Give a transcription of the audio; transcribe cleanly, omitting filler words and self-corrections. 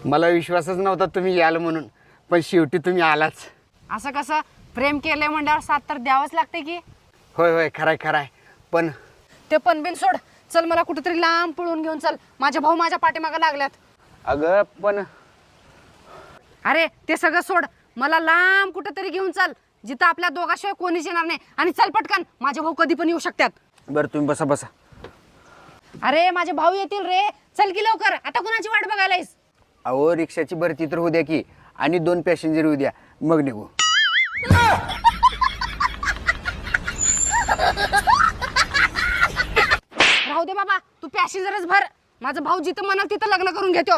मला विश्वासच नव्हता तुम्ही याल म्हणून, पण शेवटी तुम्ही आलाच. असं कसं? प्रेम केलंय म्हणल्यावर साथ तर द्यावंच लागते की. होय होय, खराय खराय. पण ते पण बिन सोड, चल मला कुठेतरी लांब पळून घेऊन चल. माझे भाऊ माझ्या पाठीमागे लागल्यात. अगं पण अरे ते सगळं सोड, मला लांब कुठेतरी घेऊन चल, जिथं आपल्या दोघाशिवाय कोणीच येणार नाही. आणि चल पटकन, माझे भाऊ कधी पण येऊ शकतात. बरं तुम्ही बसा बसा. अरे माझे भाऊ येतील रे, चल की लवकर. आता कुणाची वाट बघायलायस? अहो रिक्षाची भरती तर होऊ द्या की, आणि 2 पॅसेंजर होऊ द्या, मग निघू. राहू दे बाबा, तू पॅसेंजरच भर. माझा भाऊ जिथं म्हणाल तिथं लग्न करून घेतो.